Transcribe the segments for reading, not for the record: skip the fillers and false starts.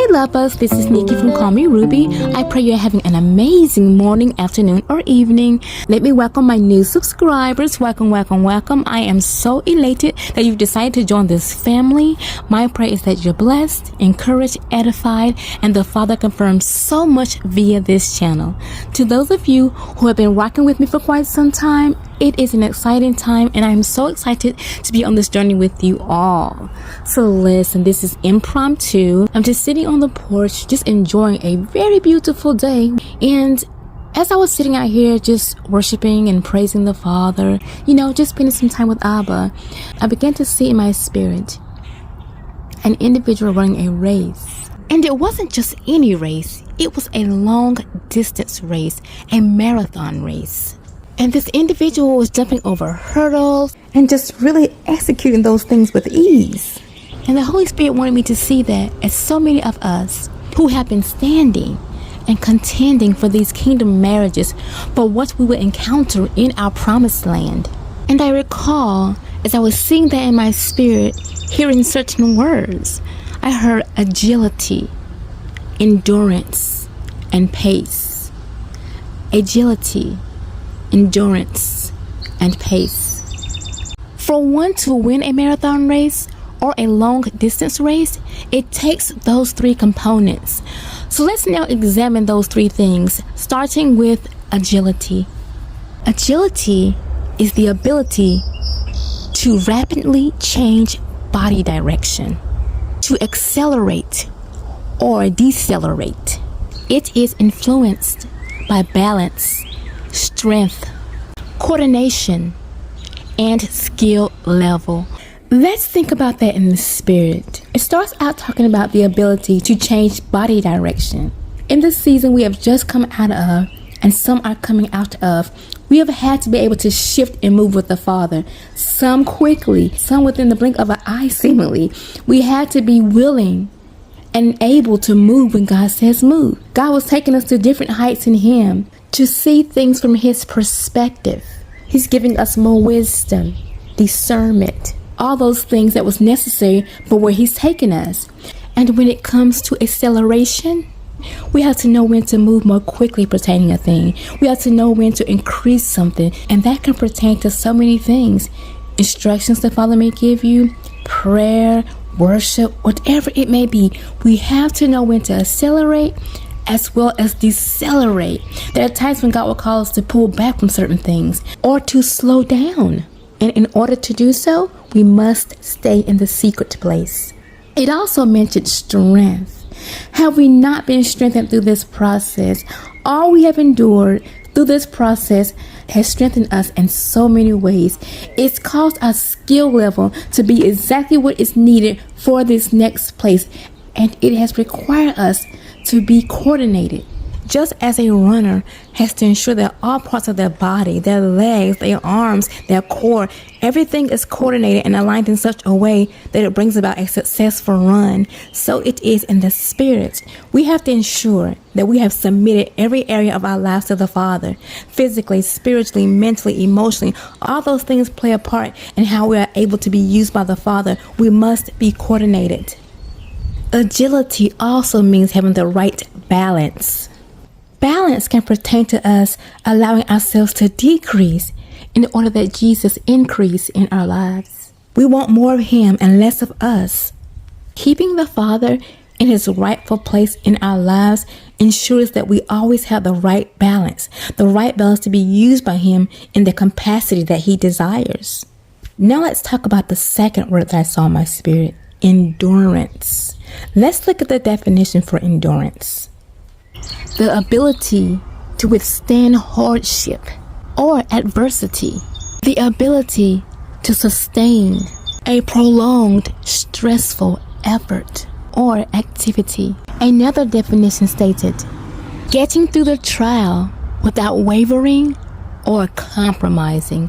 Hey Lovebugs, this is Nikki from Callmerubie. I pray you're having an amazing morning, afternoon, or evening. Let me welcome my new subscribers. Welcome. I am so elated that you've decided to join this family. My prayer is that you're blessed, encouraged, edified, and the Father confirms so much via this channel. To those of you who have been rocking with me for quite some time, it is an exciting time and I'm so excited to be on this journey with you all. So listen, this is impromptu. I'm just sitting on the porch, just enjoying a very beautiful day. And as I was sitting out here just worshiping and praising the Father, just spending some time with Abba, I began to see in my spirit an individual running a race. And it wasn't just any race, it was a long distance race, a marathon race. And this individual was jumping over hurdles and just really executing those things with ease. And the Holy Spirit wanted me to see that as so many of us who have been standing and contending for these kingdom marriages, for what we will encounter in our promised land. And I recall, as I was seeing that in my spirit, hearing certain words, I heard agility, endurance, and pace. Agility, endurance, and pace. For one to win a marathon race or a long distance race, it takes those three components. So let's now examine those three things, starting with agility. Agility is the ability to rapidly change body direction, to accelerate or decelerate. It is influenced by balance, strength, coordination, and skill level. Let's think about that in the spirit. It starts out talking about the ability to change body direction. In the season we have just come out of, and some are coming out of, we have had to be able to shift and move with the Father. Some quickly, some within the blink of an eye seemingly. We had to be willing and able to move when God says move. God was taking us to different heights in Him to see things from His perspective. He's giving us more wisdom, discernment, all those things that was necessary for where He's taking us. And when it comes to acceleration, we have to know when to move more quickly pertaining a thing. We have to know when to increase something, and that can pertain to so many things. Instructions the Father may give you, prayer, worship, whatever it may be. We have to know when to accelerate as well as decelerate. There are times when God will call us to pull back from certain things or to slow down. And in order to do so, we must stay in the secret place. It also mentioned strength. Have we not been strengthened through this process? All we have endured through this process has strengthened us in so many ways. It's caused our skill level to be exactly what is needed for this next place. And it has required us to be coordinated. Just as a runner has to ensure that all parts of their body, their legs, their arms, their core, everything is coordinated and aligned in such a way that it brings about a successful run, so it is in the spirit. We have to ensure that we have submitted every area of our lives to the Father. Physically, spiritually, mentally, emotionally, all those things play a part in how we are able to be used by the Father. We must be coordinated. Agility also means having the right balance. Balance can pertain to us allowing ourselves to decrease in order that Jesus increase in our lives. We want more of Him and less of us. Keeping the Father in His rightful place in our lives ensures that we always have the right balance to be used by Him in the capacity that He desires. Now let's talk about the second word that I saw in my spirit, endurance. Let's look at the definition for endurance. The ability to withstand hardship or adversity. The ability to sustain a prolonged, stressful effort or activity. Another definition stated, getting through the trial without wavering or compromising.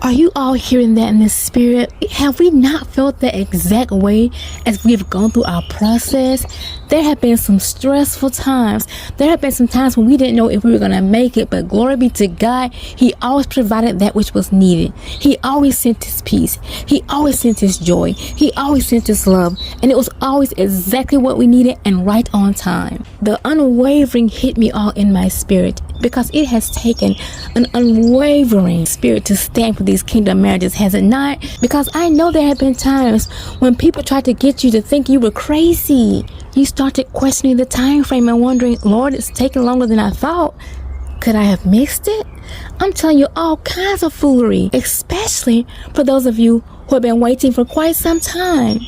Are you all hearing that in the spirit? Have we not felt that exact way as we've gone through our process? There have been some stressful times. There have been some times when we didn't know if we were going to make it, but glory be to God, He always provided that which was needed. He always sent His peace. He always sent His joy. He always sent His love. And it was always exactly what we needed and right on time. The unwavering hit me all in my spirit because it has taken an unwavering spirit to stand for these kingdom marriages, has it not? Because I know there have been times when people tried to get you to think you were crazy. You started questioning the time frame and wondering, Lord, it's taking longer than I thought. Could I have missed it? I'm telling you all kinds of foolery, especially for those of you who have been waiting for quite some time.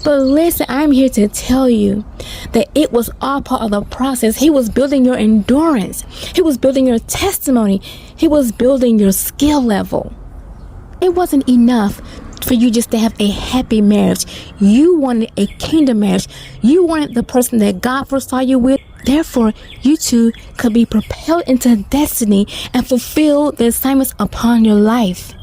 But listen, I'm here to tell you that it was all part of the process. He was building your endurance. He was building your testimony. He was building your skill level. It wasn't enough for you just to have a happy marriage. You wanted a kingdom marriage. You wanted the person that God foresaw you with. Therefore, you two could be propelled into destiny and fulfill the assignments upon your life.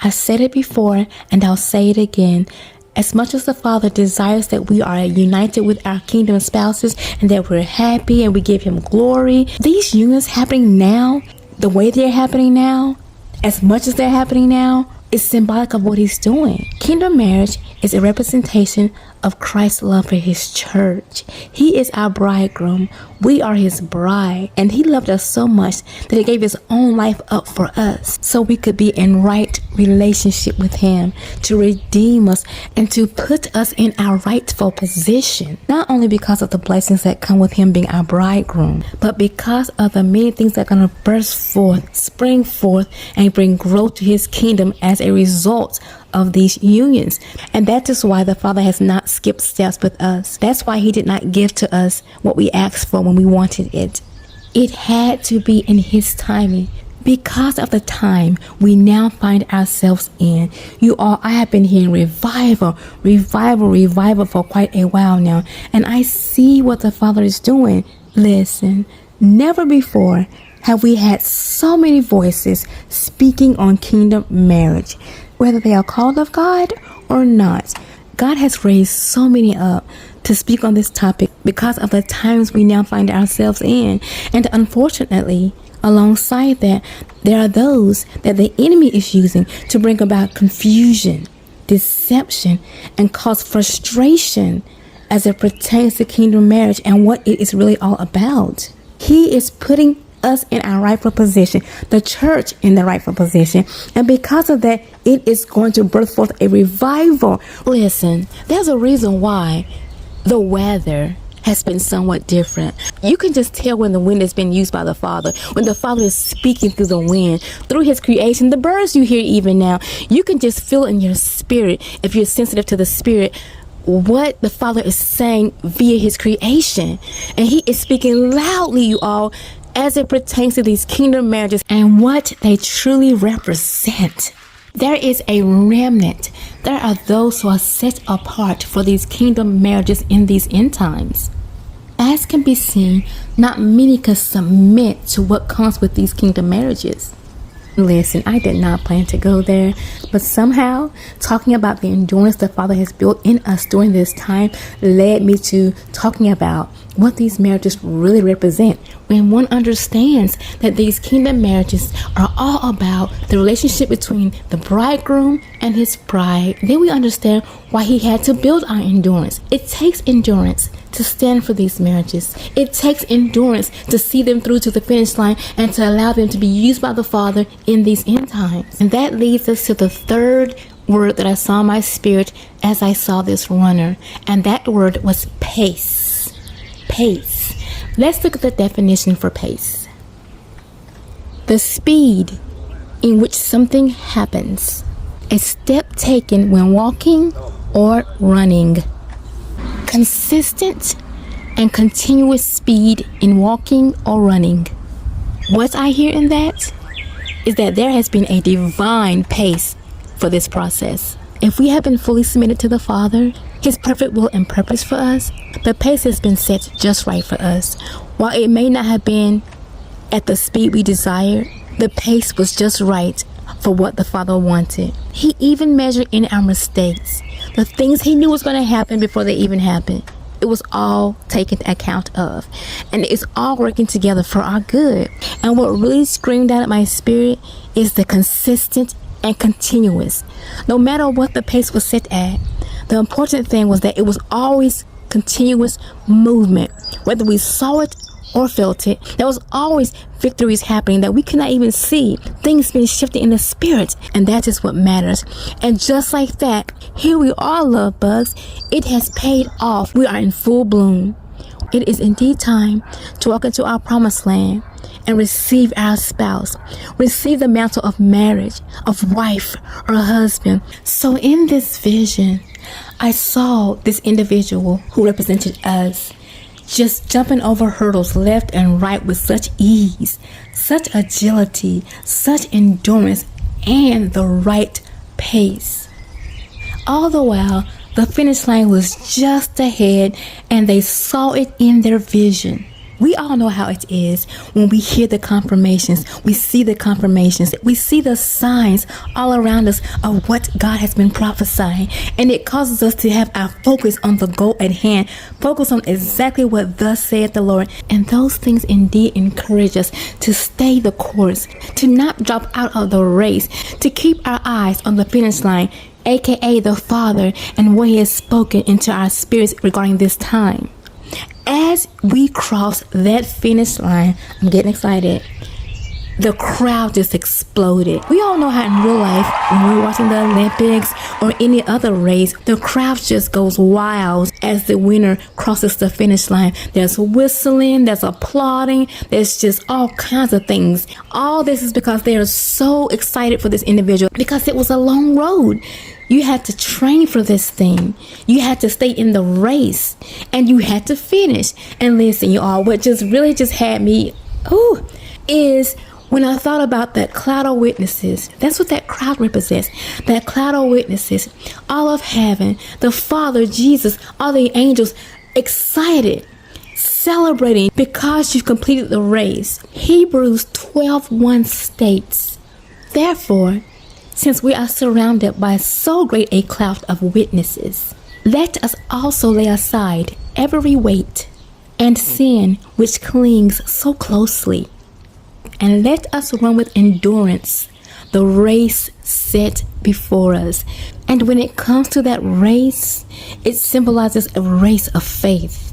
I said it before and I'll say it again. As much as the Father desires that we are united with our kingdom spouses and that we're happy and we give Him glory, these unions happening now, the way they're happening now, as much as they're happening now, is symbolic of what He's doing. Kingdom marriage is a representation of Christ's love for His church. He is our bridegroom. We are His bride. And He loved us so much that He gave His own life up for us so we could be in right relationship with Him, to redeem us and to put us in our rightful position. Not only because of the blessings that come with Him being our bridegroom, but because of the many things that are going to burst forth, spring forth, and bring growth to His kingdom as a result of these unions. And that is why the Father has not skipped steps with us. That's why He did not give to us what we asked for when we wanted it. It had to be in His timing. Because of the time we now find ourselves in. You all, I have been hearing revival for quite a while now. And I see what the Father is doing. Listen, never before have we had so many voices speaking on kingdom marriage, whether they are called of God or not. God has raised so many up to speak on this topic because of the times we now find ourselves in. And unfortunately, alongside that, there are those that the enemy is using to bring about confusion, deception, and cause frustration as it pertains to kingdom marriage and what it is really all about. He is putting us in our rightful position, the church in the rightful position, and because of that, it is going to birth forth a revival. Listen, there's a reason why the weather has been somewhat different. You can just tell when the wind has been used by the Father, when the Father is speaking through the wind, through His creation, the birds you hear even now. You can just feel in your spirit, if you're sensitive to the Spirit, what the Father is saying via His creation. And He is speaking loudly, you all, as it pertains to these kingdom marriages and what they truly represent. There is a remnant. There are those who are set apart for these kingdom marriages in these end times. As can be seen, not many can submit to what comes with these kingdom marriages. Listen, I did not plan to go there, but somehow talking about the endurance the Father has built in us during this time led me to talking about what these marriages really represent. When one understands that these kingdom marriages are all about the relationship between the bridegroom and his bride, then we understand why He had to build our endurance. It takes endurance to stand for these marriages. It takes endurance to see them through to the finish line and to allow them to be used by the Father in these end times. And that leads us to the third word that I saw in my spirit as I saw this runner, and that word was pace. Pace. Let's look at the definition for pace. The speed in which something happens. A step taken when walking or running. Consistent and continuous speed in walking or running. What I hear in that is that there has been a divine pace for this process. If we have been fully submitted to the Father, His perfect will and purpose for us, the pace has been set just right for us. While it may not have been at the speed we desire, the pace was just right for what the Father wanted. He even measured in our mistakes, the things he knew was going to happen before they even happened. It was all taken account of, and it's all working together for our good. And what really screamed out at my spirit is the consistent and continuous. No matter what the pace was set at, the important thing was that it was always continuous movement. Whether we saw it or felt it, there was always victories happening that we could not even see. Things being shifted in the spirit, and that is what matters. And just like that, here we are, Lovebugs. It has paid off. We are in full bloom. It is indeed time to walk into our promised land and receive our spouse, receive the mantle of marriage, of wife or husband. So in this vision, I saw this individual who represented us just jumping over hurdles left and right with such ease, such agility, such endurance, and the right pace. All the while, the finish line was just ahead, and they saw it in their vision. We all know how it is when we hear the confirmations, we see the confirmations, we see the signs all around us of what God has been prophesying. And it causes us to have our focus on the goal at hand, focus on exactly what thus saith the Lord. And those things indeed encourage us to stay the course, to not drop out of the race, to keep our eyes on the finish line, aka the Father, and what He has spoken into our spirits regarding this time. As we cross that finish line, I'm getting excited. The crowd just exploded. We all know how in real life, when we're watching the Olympics or any other race, the crowd just goes wild as the winner crosses the finish line. There's whistling, there's applauding, there's just all kinds of things. All this is because they are so excited for this individual, because it was a long road. You had to train for this thing. You had to stay in the race, and you had to finish. And listen, you all, what just really just had me, is when I thought about that cloud of witnesses. That's what that crowd represents. That cloud of witnesses, all of heaven, the Father, Jesus, all the angels, excited, celebrating because you've completed the race. Hebrews 12:1 states, therefore, since we are surrounded by so great a cloud of witnesses, let us also lay aside every weight and sin which clings so closely, and let us run with endurance the race set before us. And when it comes to that race, it symbolizes a race of faith,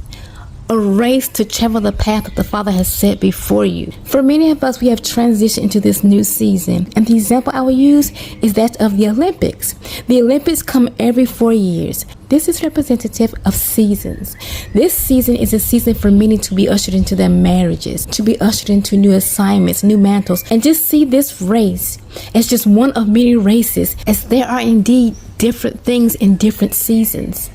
a race to travel the path that the Father has set before you. For many of us, we have transitioned into this new season, and the example I will use is that of the Olympics. The Olympics come every 4 years. This is representative of seasons. This season is a season for many to be ushered into their marriages, to be ushered into new assignments, new mantles, and just see this race as just one of many races, as there are indeed different things in different seasons.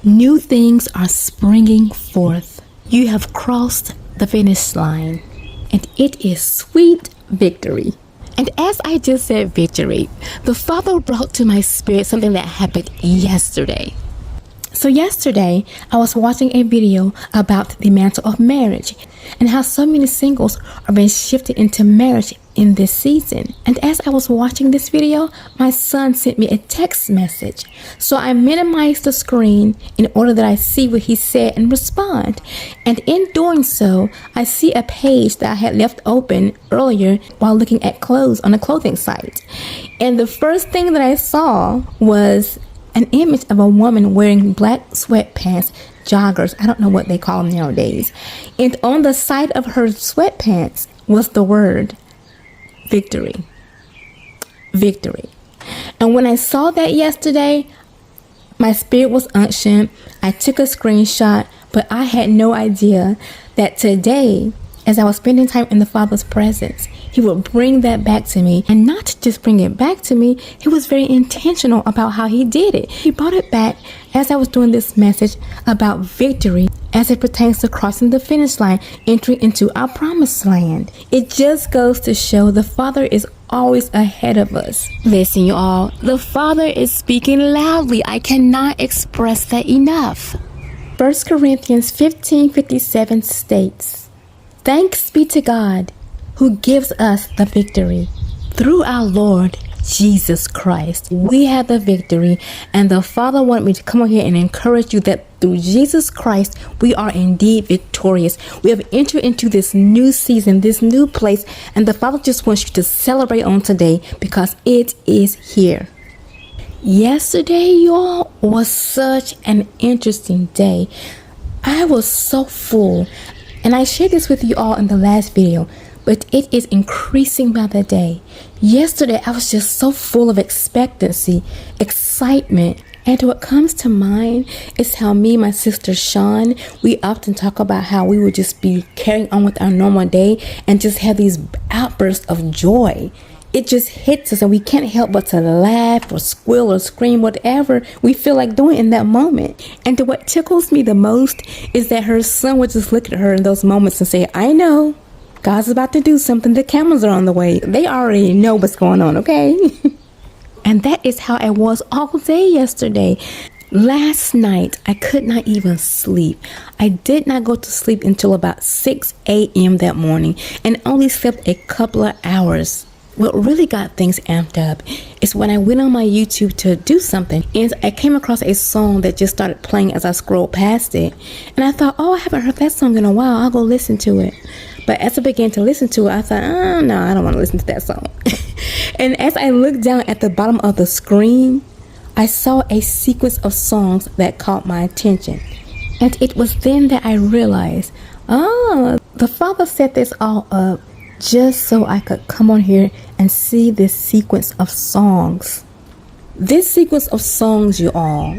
New things are springing forth. You have crossed the finish line, and it is sweet victory. And as I just said victory, the Father brought to my spirit something that happened yesterday. So yesterday, I was watching a video about the mantle of marriage and how so many singles are being shifted into marriage in this season. And as I was watching this video, my son sent me a text message. So I minimized the screen in order that I see what he said and respond. And in doing so, I see a page that I had left open earlier while looking at clothes on a clothing site. And the first thing that I saw was an image of a woman wearing black sweatpants, joggers, I don't know what they call them nowadays. And on the side of her sweatpants was the word victory. Victory. And when I saw that yesterday, my spirit was unctioned. I took a screenshot, but I had no idea that today, as I was spending time in the Father's presence, He would bring that back to me. And not to just bring it back to me, He was very intentional about how He did it. He brought it back as I was doing this message about victory as it pertains to crossing the finish line, entering into our promised land. It just goes to show the Father is always ahead of us. Listen, you all, the Father is speaking loudly. I cannot express that enough. 1 Corinthians 15:57 states, thanks be to God who gives us the victory through our Lord Jesus Christ, we have the victory. And the Father wanted me to come on here and encourage you that through Jesus Christ, we are indeed victorious. We have entered into this new season, this new place, and the Father just wants you to celebrate on today because it is here. Yesterday, y'all, was such an interesting day. I was so full, and I shared this with you all in the last video, but it is increasing by the day. Yesterday, I was just so full of expectancy, excitement, and what comes to mind is how me and my sister Sean, we often talk about how we would just be carrying on with our normal day and just have these outbursts of joy. It just hits us and we can't help but to laugh or squeal or scream, whatever we feel like doing in that moment. And what tickles me the most is that her son would just look at her in those moments and say, I know, God's about to do something. The cameras are on the way. They already know what's going on, okay? And that is how it was all day yesterday. Last night, I could not even sleep. I did not go to sleep until about 6 a.m. that morning and only slept a couple of hours. What really got things amped up is when I went on my YouTube to do something and I came across a song that just started playing as I scrolled past it. And I thought, oh, I haven't heard that song in a while. I'll go listen to it. But as I began to listen to it, I thought, no, I don't want to listen to that song. And as I looked down at the bottom of the screen, I saw a sequence of songs that caught my attention. And it was then that I realized, the Father set this all up just so I could come on here and see this sequence of songs. This sequence of songs, you all,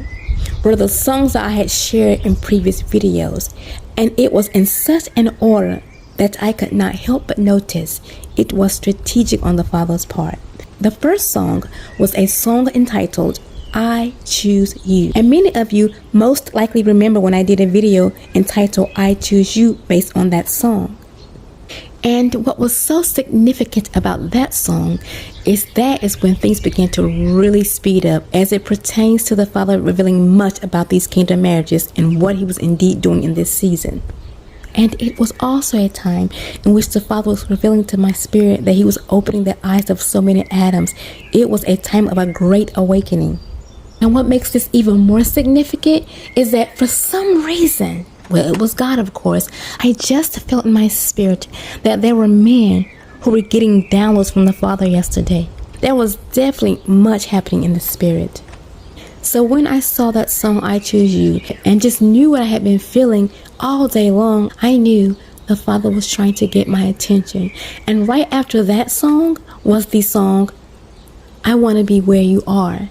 were the songs that I had shared in previous videos. And it was in such an order that I could not help but notice it was strategic on the Father's part. The first song was a song entitled, I Choose You. And many of you most likely remember when I did a video entitled, I Choose You, based on that song. And what was so significant about that song is that is when things began to really speed up as it pertains to the Father revealing much about these kingdom marriages and what he was indeed doing in this season. And it was also a time in which the Father was revealing to my spirit that he was opening the eyes of so many Adams. It was a time of a great awakening. And what makes this even more significant is that for some reason, well, it was God, of course, I just felt in my spirit that there were men who were getting downloads from the Father yesterday. There was definitely much happening in the spirit. So when I saw that song, I Choose You, and just knew what I had been feeling all day long, I knew the Father was trying to get my attention. And right after that song was the song, I Want to Be Where You Are.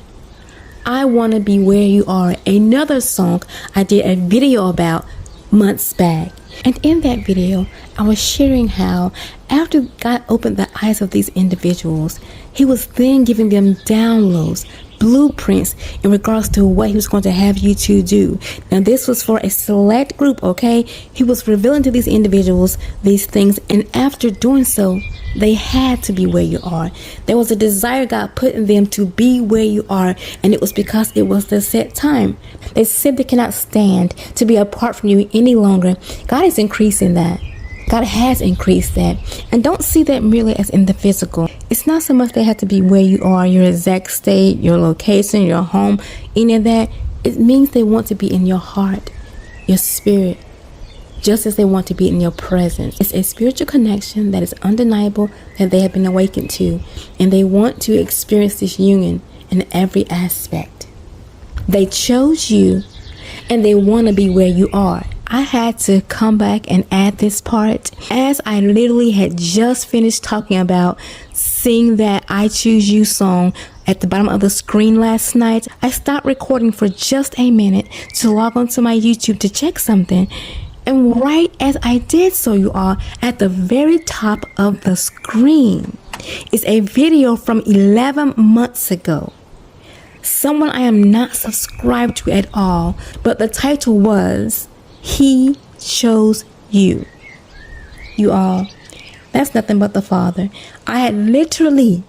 I Want to Be Where You Are. Another song I did a video about months back. And in that video, I was sharing how after God opened the eyes of these individuals, he was then giving them downloads, blueprints in regards to what he was going to have you to do. Now, this was for a select group, okay? He was revealing to these individuals these things, and after doing so, they had to be where you are. There was a desire God put in them to be where you are, and it was because it was the set time. They simply cannot stand to be apart from you any longer. God is increasing that. God has increased that. And don't see that merely as in the physical. It's not so much they have to be where you are, your exact state, your location, your home, any of that. It means they want to be in your heart, your spirit, just as they want to be in your presence. It's a spiritual connection that is undeniable that they have been awakened to, and they want to experience this union in every aspect. They chose you, and they want to be where you are. I had to come back and add this part as I literally had just finished talking about seeing that I Choose You song at the bottom of the screen last night. I stopped recording for just a minute to log onto my YouTube to check something. And right as I did so, you all, at the very top of the screen is a video from 11 months ago. Someone I am not subscribed to at all, but the title was, He Chose You. You all, that's nothing but the Father. I had literally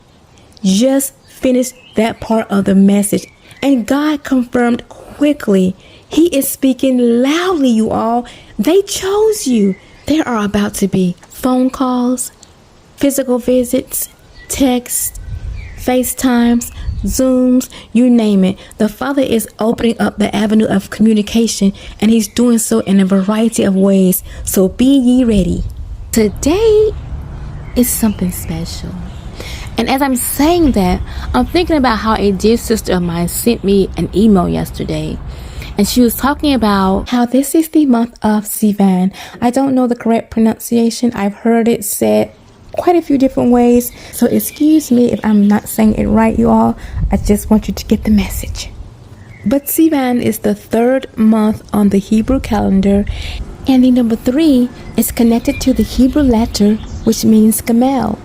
just finished that part of the message, and God confirmed quickly. He is speaking loudly, you all. They chose you. There are about to be phone calls, physical visits, texts, FaceTimes, Zooms, you name it. The Father is opening up the avenue of communication, and He's doing so in a variety of ways. So be ye ready. Today is something special. And as I'm saying that, I'm thinking about how a dear sister of mine sent me an email yesterday. And she was talking about how this is the month of Sivan. I don't know the correct pronunciation. I've heard it said quite a few different ways. So excuse me if I'm not saying it right, you all. I just want you to get the message. But Sivan is the third month on the Hebrew calendar. And the number 3 is connected to the Hebrew letter, which means camel,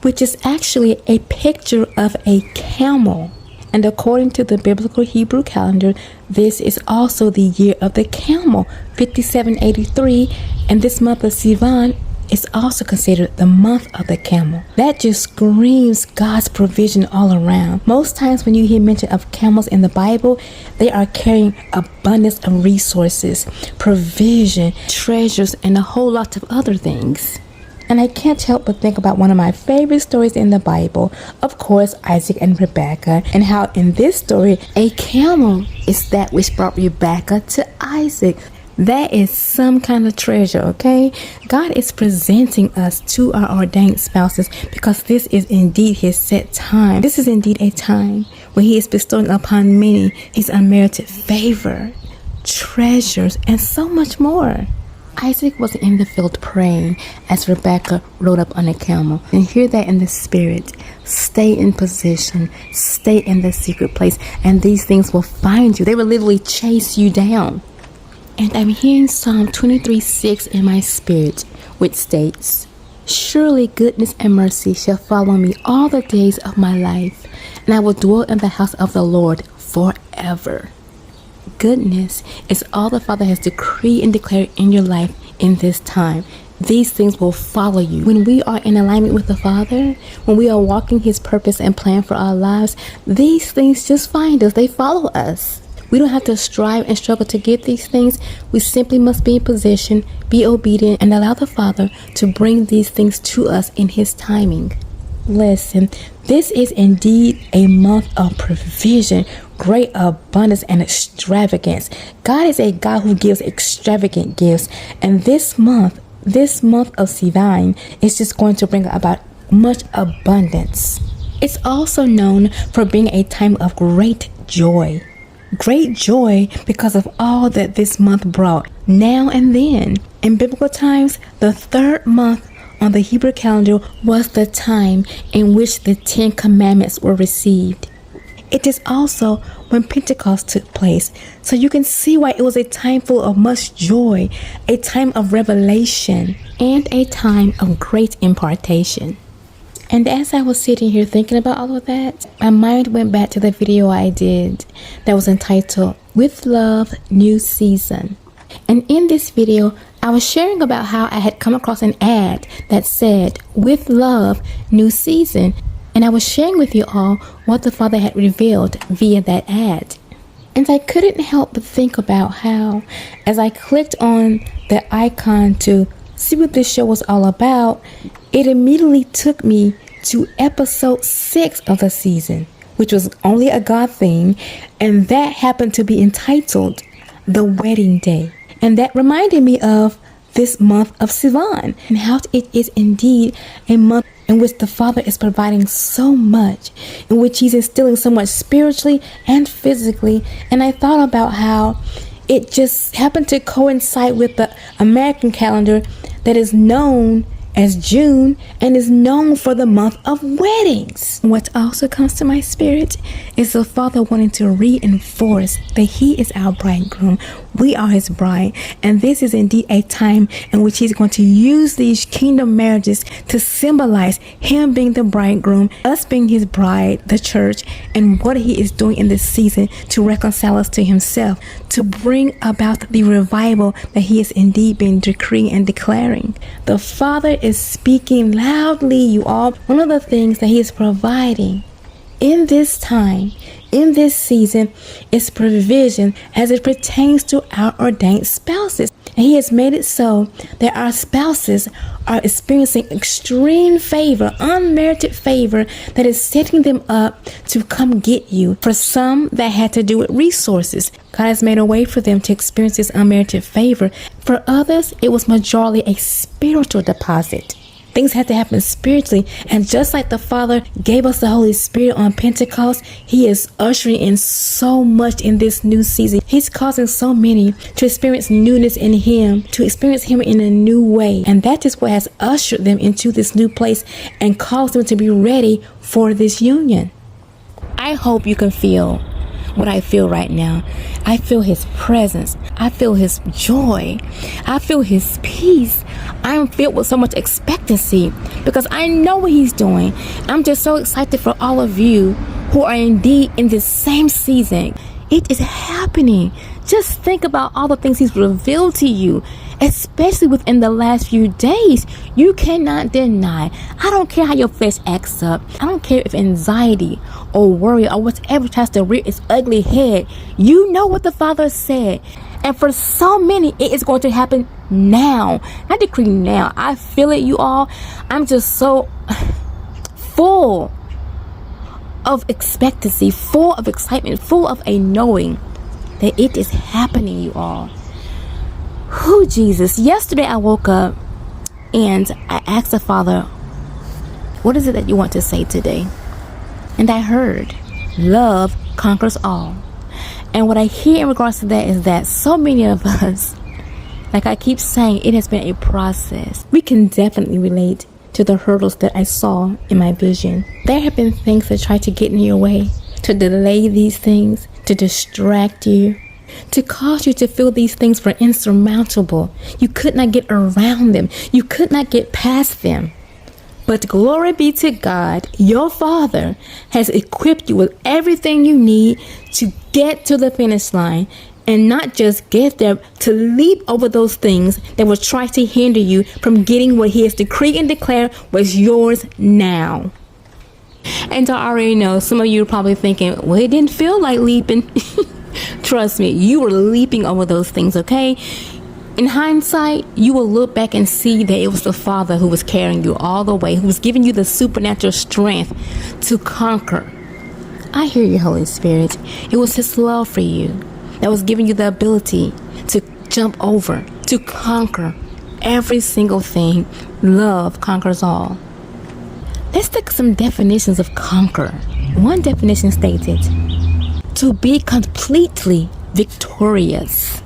which is actually a picture of a camel. And according to the biblical Hebrew calendar, this is also the year of the camel, 5783, and this month of Sivan is also considered the month of the camel. That just screams God's provision all around. Most times when you hear mention of camels in the Bible, they are carrying abundance of resources, provision, treasures, and a whole lot of other things. And I can't help but think about one of my favorite stories in the Bible, of course, Isaac and Rebekah, and how in this story, a camel is that which brought Rebekah to Isaac. That is some kind of treasure, okay? God is presenting us to our ordained spouses because this is indeed His set time. This is indeed a time when He is bestowing upon many His unmerited favor, treasures, and so much more. Isaac was in the field praying as Rebekah rode up on a camel. And hear that in the spirit. Stay in position. Stay in the secret place. And these things will find you. They will literally chase you down. And I'm hearing Psalm 23:6 in my spirit, which states, "Surely goodness and mercy shall follow me all the days of my life, and I will dwell in the house of the Lord forever." Goodness is all the Father has decreed and declared in your life in this time. These things will follow you. When we are in alignment with the Father, when we are walking His purpose and plan for our lives, these things just find us. They follow us. We don't have to strive and struggle to get these things. We simply must be in position, be obedient, and allow the Father to bring these things to us in His timing. Listen, this is indeed a month of provision, great abundance, and extravagance. God is a God who gives extravagant gifts, and this month of Sivan is just going to bring about much abundance. It's also known for being a time of great joy. Great joy because of all that this month brought now and then. In biblical times, the third month on the Hebrew calendar was the time in which the 10 Commandments were received. It is also when Pentecost took place. So you can see why it was a time full of much joy, a time of revelation, and a time of great impartation. And as I was sitting here thinking about all of that, my mind went back to the video I did that was entitled, "With Love, New Season." And in this video, I was sharing about how I had come across an ad that said, "With Love, New Season." And I was sharing with you all what the Father had revealed via that ad. And I couldn't help but think about how, as I clicked on the icon to see what this show was all about, it immediately took me to episode 6 of the season, which was only a God thing, and that happened to be entitled The Wedding Day. And that reminded me of this month of Sivan and how it is indeed a month in which the Father is providing so much, in which He's instilling so much spiritually and physically. And I thought about how it just happened to coincide with the American calendar that is known as June and is known for the month of weddings. What also comes to my spirit is the Father wanting to reinforce that He is our bridegroom. We are His bride, and this is indeed a time in which He's going to use these kingdom marriages to symbolize Him being the bridegroom, us being His bride, the church, and what He is doing in this season to reconcile us to Himself, to bring about the revival that He has indeed been decreeing and declaring. The Father is speaking loudly, you all. One of the things that He is providing in this time in this season is provision as it pertains to our ordained spouses. And he has made it so that our spouses are experiencing extreme favor, unmerited favor that is setting them up to come get you. For some, that had to do with resources. God has made a way for them to experience this unmerited favor. For others, it was majorly a spiritual deposit. Things had to happen spiritually. And just like the Father gave us the Holy Spirit on Pentecost, he is ushering in so much in this new season. He's causing so many to experience newness in him, to experience him in a new way. And that is what has ushered them into this new place and caused them to be ready for this union. I hope you can feel what I feel right now. I feel his presence. I feel his joy. I feel his peace. I'm filled with so much expectancy because I know what he's doing. I'm just so excited for all of you who are indeed in this same season. It is happening. Just think about all the things he's revealed to you, especially within the last few days. You cannot deny. I don't care how your flesh acts up. I don't care if anxiety or worry or whatever tries to rear its ugly head. You know what the Father said. And for so many, it is going to happen now. I decree now. I feel it, you all. I'm just so full of expectancy, full of excitement, full of a knowing that it is happening, you all. Who, Jesus? Yesterday I woke up and I asked the Father, what is it that you want to say today? And I heard, love conquers all. And what I hear in regards to that is that so many of us, like I keep saying, it has been a process. We can definitely relate to the hurdles that I saw in my vision. There have been things that try to get in your way, to delay these things, to distract you, to cause you to feel these things were insurmountable. You could not get around them. You could not get past them. But glory be to God, your Father has equipped you with everything you need to get to the finish line. And not just get there, to leap over those things that will try to hinder you from getting what he has decreed and declared was yours now. And I already know some of you are probably thinking, well, it didn't feel like leaping. Trust me, you were leaping over those things, okay? In hindsight, you will look back and see that it was the Father who was carrying you all the way, who was giving you the supernatural strength to conquer. I hear you, Holy Spirit. It was his love for you that was giving you the ability to jump over, to conquer every single thing. Love conquers all. Let's take some definitions of conquer. One definition stated, to be completely victorious,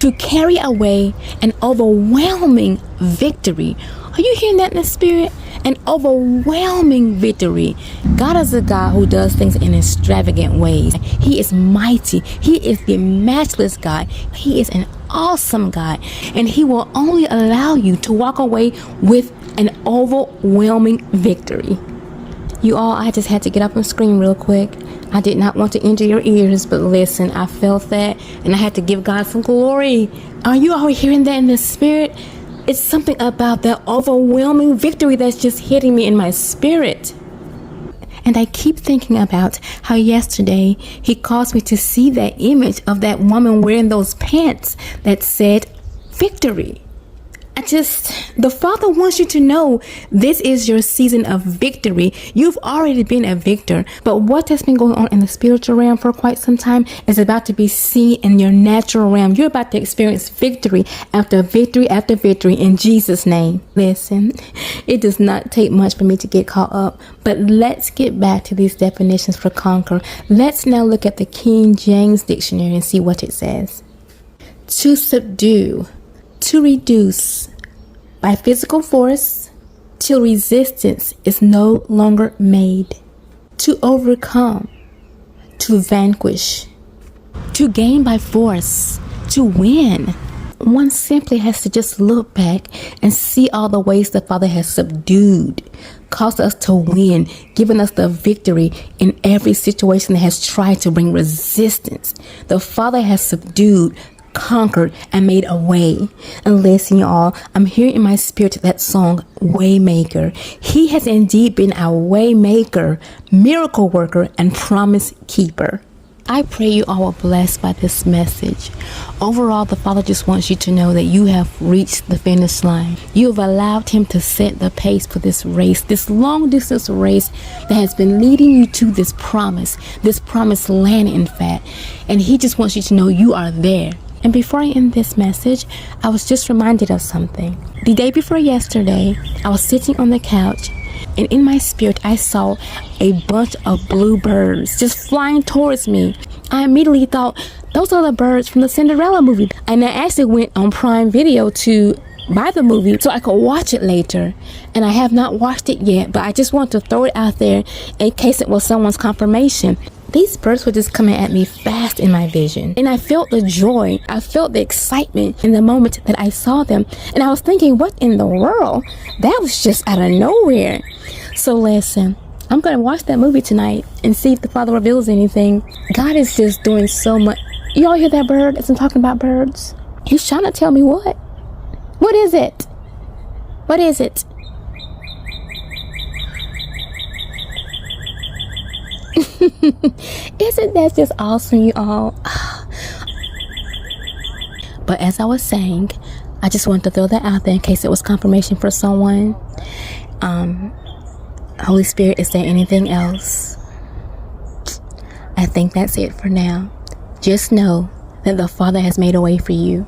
to carry away an overwhelming victory. Are you hearing that in the spirit? An overwhelming victory. God is a God who does things in extravagant ways. He is mighty. He is the matchless God. He is an awesome God. And he will only allow you to walk away with an overwhelming victory. You all, I just had to get up and scream real quick. I did not want to injure your ears, but listen, I felt that and I had to give God some glory. Are you all hearing that in the spirit? It's something about that overwhelming victory that's just hitting me in my spirit. And I keep thinking about how yesterday he caused me to see that image of that woman wearing those pants that said victory. The Father wants you to know this is your season of victory. You've already been a victor, but what has been going on in the spiritual realm for quite some time is about to be seen in your natural realm. You're about to experience victory after victory after victory in Jesus' name. Listen, it does not take much for me to get caught up, but let's get back to these definitions for conquer. Let's now look at the King James Dictionary and see what it says. To subdue, to reduce by physical force till resistance is no longer made, to overcome, to vanquish, to gain by force, to win. One simply has to just look back and see all the ways the Father has subdued, caused us to win, given us the victory in every situation that has tried to bring resistance. The Father has subdued, conquered, and made a way. And listen, y'all, I'm hearing in my spirit that song, Waymaker. He has indeed been our waymaker, miracle worker, and promise keeper. I pray you all are blessed by this message. Overall, the Father just wants you to know that you have reached the finish line. You have allowed Him to set the pace for this race, this long distance race that has been leading you to this promised land, in fact. And He just wants you to know you are there. And before I end this message, I was just reminded of something. The day before yesterday, I was sitting on the couch, and in my spirit, I saw a bunch of blue birds just flying towards me. I immediately thought, those are the birds from the Cinderella movie. And I actually went on Prime Video to buy the movie so I could watch it later. And I have not watched it yet, but I just want to throw it out there in case it was someone's confirmation. These birds were just coming at me fast in my vision. And I felt the joy. I felt the excitement in the moment that I saw them. And I was thinking, what in the world? That was just out of nowhere. So listen, I'm going to watch that movie tonight and see if the Father reveals anything. God is just doing so much. You all hear that bird as I'm talking about birds? He's trying to tell me what? What is it? What is it? Isn't that just awesome, you all? But as I was saying, I just wanted to throw that out there in case it was confirmation for someone. Holy Spirit, is there anything else? I think that's it for now. Just know that the Father has made a way for you.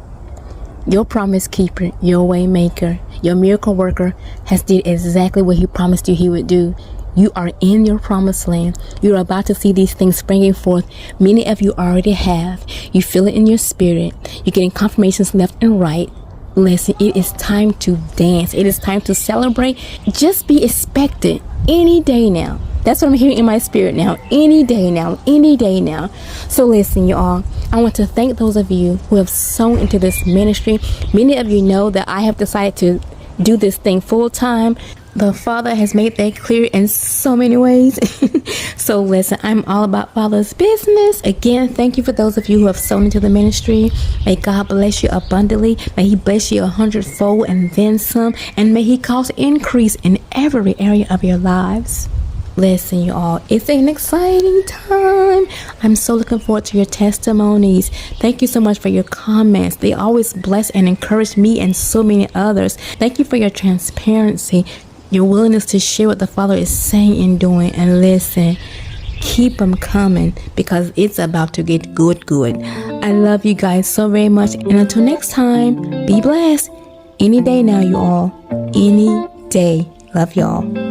Your promise keeper, your way maker, your miracle worker has did exactly what He promised you He would do. You are in your promised land. You're about to see these things springing forth. Many of you already have. You feel it in your spirit. You're getting confirmations left and right. Listen, it is time to dance. It is time to celebrate. Just be expectant any day now. That's what I'm hearing in my spirit now. Any day now. Any day now. So listen, you all. I want to thank those of you who have sown into this ministry. Many of you know that I have decided to do this thing full time. The Father has made that clear in so many ways. So listen, I'm all about Father's business. Again, thank you for those of you who have sown into the ministry. May God bless you abundantly. May He bless you 100-fold and then some. And may He cause increase in every area of your lives. Listen, you all, it's an exciting time. I'm so looking forward to your testimonies. Thank you so much for your comments. They always bless and encourage me and so many others. Thank you for your transparency, your willingness to share what the Father is saying and doing. And listen, keep them coming because it's about to get good. I love you guys so very much. And until next time, be blessed. Any day now, you all. Any day. Love y'all.